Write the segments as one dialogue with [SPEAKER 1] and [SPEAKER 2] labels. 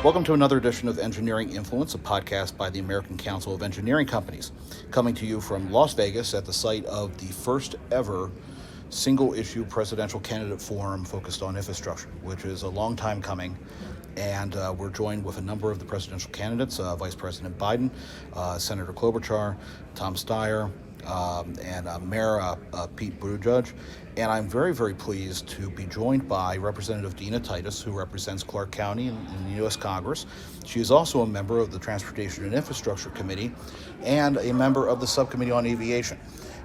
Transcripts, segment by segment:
[SPEAKER 1] Welcome to another edition of Engineering Influence, a podcast by the American Council of Engineering Companies, coming to you from Las Vegas at the site of the first ever single-issue presidential candidate forum focused on infrastructure, which is a long time coming. And we're joined with a number of the presidential candidates, Vice President Biden, Senator Klobuchar, Tom Steyer, and Mayor Pete Buttigieg. And I'm very, very pleased to be joined by Representative Dina Titus, who represents Clark County in the U.S. Congress. She is also a member of the Transportation and Infrastructure Committee and a member of the Subcommittee on Aviation,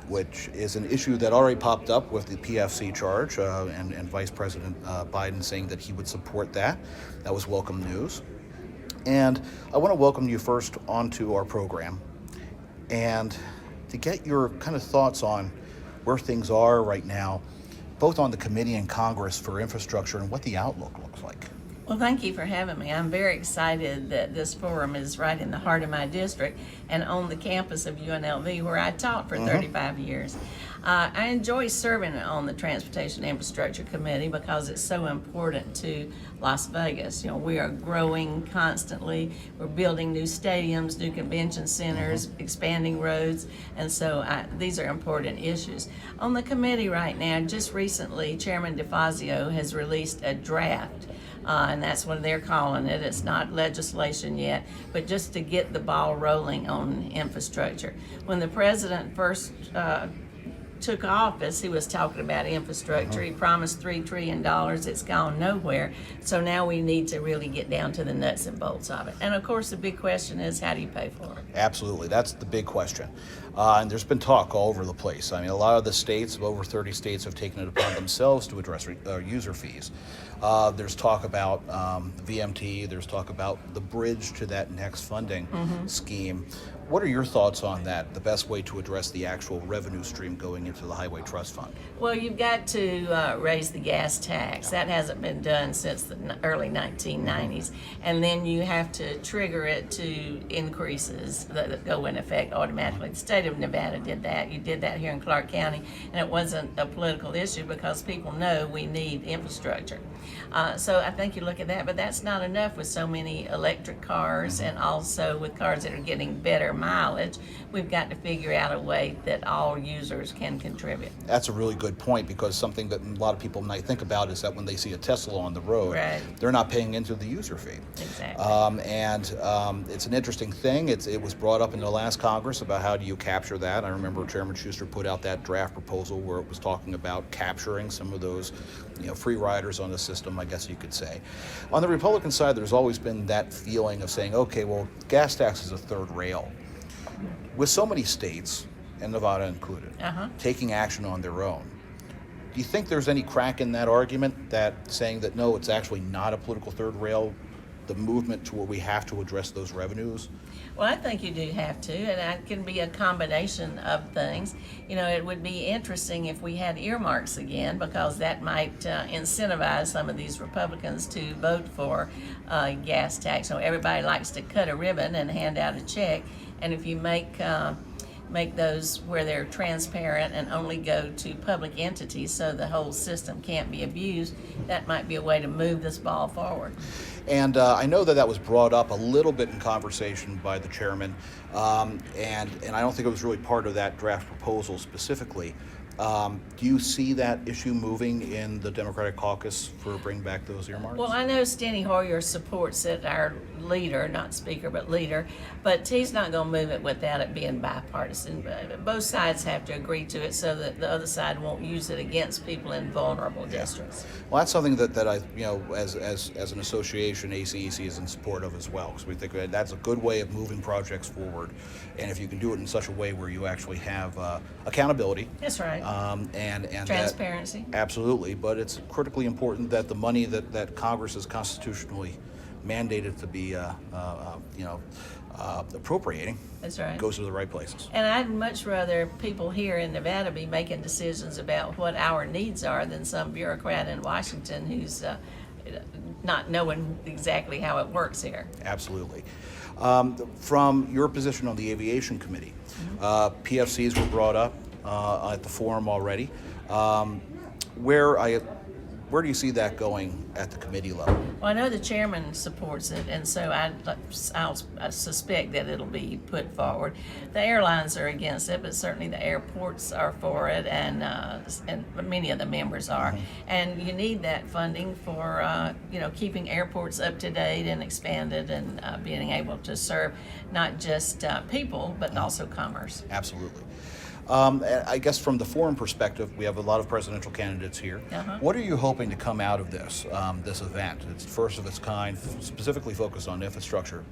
[SPEAKER 1] which is an issue that already popped up with the PFC charge and Vice President Biden saying that he would support that. That was welcome news. And I want to welcome you first onto our program and to get your kind of thoughts on where things are right now, both on the committee and Congress for infrastructure and what the outlook looks like.
[SPEAKER 2] Well, thank you for having me. I'm very excited that this forum is right in the heart of my district and on the campus of UNLV, where I taught for 35 years. I enjoy serving on the Transportation Infrastructure Committee because it's so important to Las Vegas. You know, we are growing constantly. We're building new stadiums, new convention centers, expanding roads, and so these are important issues. On the committee right now, just recently, Chairman DeFazio has released a draft. And that's what they're calling it. It's not legislation yet, but just to get the ball rolling on infrastructure. When the president first took office, he was talking about infrastructure. He promised $3 trillion. It's gone nowhere. So now we need to really get down to the nuts and bolts of it. And of course, the big question is, how do you pay for it?
[SPEAKER 1] Absolutely. That's the big question. And there's been talk all over the place. I mean, a lot of the states, over 30 states, have taken it upon themselves to address user fees. There's talk about VMT. There's talk about the bridge to that next funding scheme. What are your thoughts on that, the best way to address the actual revenue stream going into the Highway Trust Fund?
[SPEAKER 2] Well, you've got to raise the gas tax. That hasn't been done since the early 1990s. And then you have to trigger it to increases that go in effect automatically. The state of Nevada did that. You did that here in Clark County, and it wasn't a political issue because people know we need infrastructure. So I think you look at that, but that's not enough with so many electric cars and also with cars that are getting better mileage. We've got to figure out a way that all users can contribute.
[SPEAKER 1] That's a really good point, because something that a lot of people might think about is that when they see a Tesla on the road, they're not paying into the user fee.
[SPEAKER 2] Exactly.
[SPEAKER 1] And it's an interesting thing. It was brought up in the last Congress about how do you capture that. I remember Chairman Schuster put out that draft proposal where it was talking about capturing some of those free riders on the system, I guess you could say. On the Republican side, there's always been that feeling of saying, okay, well, gas tax is a third rail. With so many states, and Nevada included, taking action on their own, do you think there's any crack in that argument, that saying that no, it's actually not a political third rail, the movement to where we have to address those revenues?
[SPEAKER 2] Well, I think you do have to, and it can be a combination of things. It would be interesting if we had earmarks again, because that might incentivize some of these Republicans to vote for gas tax. Everybody likes to cut a ribbon and hand out a check, and if you make those where they're transparent and only go to public entities so the whole system can't be abused, that might be a way to move this ball forward.
[SPEAKER 1] And I know that was brought up a little bit in conversation by the chairman, and I don't think it was really part of that draft proposal specifically. Do you see that issue moving in the Democratic caucus for bringing back those earmarks?
[SPEAKER 2] Well, I know Steny Hoyer supports it, our leader, not speaker, but leader, but he's not going to move it without it being bipartisan. Both sides have to agree to it so that the other side won't use it against people in vulnerable districts.
[SPEAKER 1] Well, that's something that I, as an association, ACEC is in support of as well, because we think that's a good way of moving projects forward. And if you can do it in such a way where you actually have accountability.
[SPEAKER 2] That's right.
[SPEAKER 1] And
[SPEAKER 2] transparency.
[SPEAKER 1] Absolutely, but it's critically important that the money that Congress is constitutionally mandated to be appropriating,
[SPEAKER 2] that's right,
[SPEAKER 1] goes to the right places.
[SPEAKER 2] And I'd much rather people here in Nevada be making decisions about what our needs are than some bureaucrat in Washington who's not knowing exactly how it works here.
[SPEAKER 1] Absolutely. From your position on the Aviation Committee, PFCs were brought up at the forum already, where Where do you see that going at the committee level?
[SPEAKER 2] Well, I know the chairman supports it, and so I suspect that it'll be put forward. The airlines are against it, but certainly the airports are for it, and many of the members are. And you need that funding for keeping airports up to date and expanded, and being able to serve not just people but also commerce.
[SPEAKER 1] Absolutely. I guess from the forum perspective, we have a lot of presidential candidates here. What are you hoping to come out of this event? It's the first of its kind, specifically focused on infrastructure.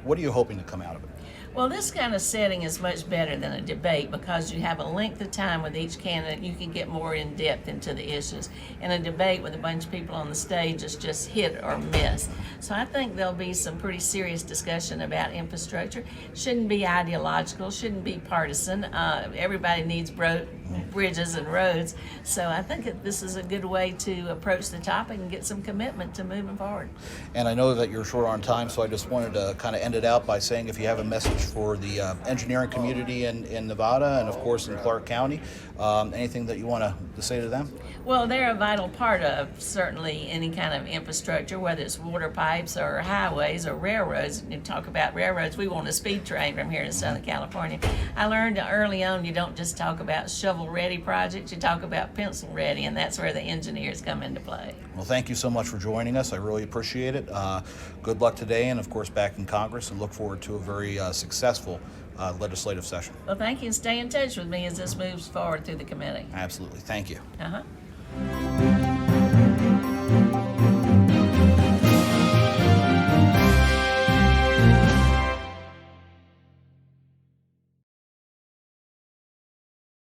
[SPEAKER 1] What are you hoping to come out of it?
[SPEAKER 2] Well, this kind of setting is much better than a debate because you have a length of time with each candidate. You can get more in depth into the issues. In a debate with a bunch of people on the stage, it's just hit or miss. So I think there'll be some pretty serious discussion about infrastructure. Shouldn't be ideological, shouldn't be partisan. Everybody needs bridges and roads. So I think that this is a good way to approach the topic and get some commitment to moving forward.
[SPEAKER 1] And I know that you're short on time, so I just wanted to kind of end it out by saying if you have a message for the engineering community in Nevada and of course in Clark County, anything that you want to say to them?
[SPEAKER 2] Well, they're a vital part of certainly any kind of infrastructure, whether it's water pipes or highways or railroads. You talk about railroads, we want a speed train from here to Southern California. I learned early on you don't just talk about shovel-ready projects, you talk about pencil-ready, and that's where the engineers come into play.
[SPEAKER 1] Well, thank you so much for joining us. I really appreciate it. Good luck today and, of course, back in Congress, and look forward to a very successful legislative session.
[SPEAKER 2] Well, thank you, and stay in touch with me as this moves forward through the committee.
[SPEAKER 1] Absolutely. Thank you.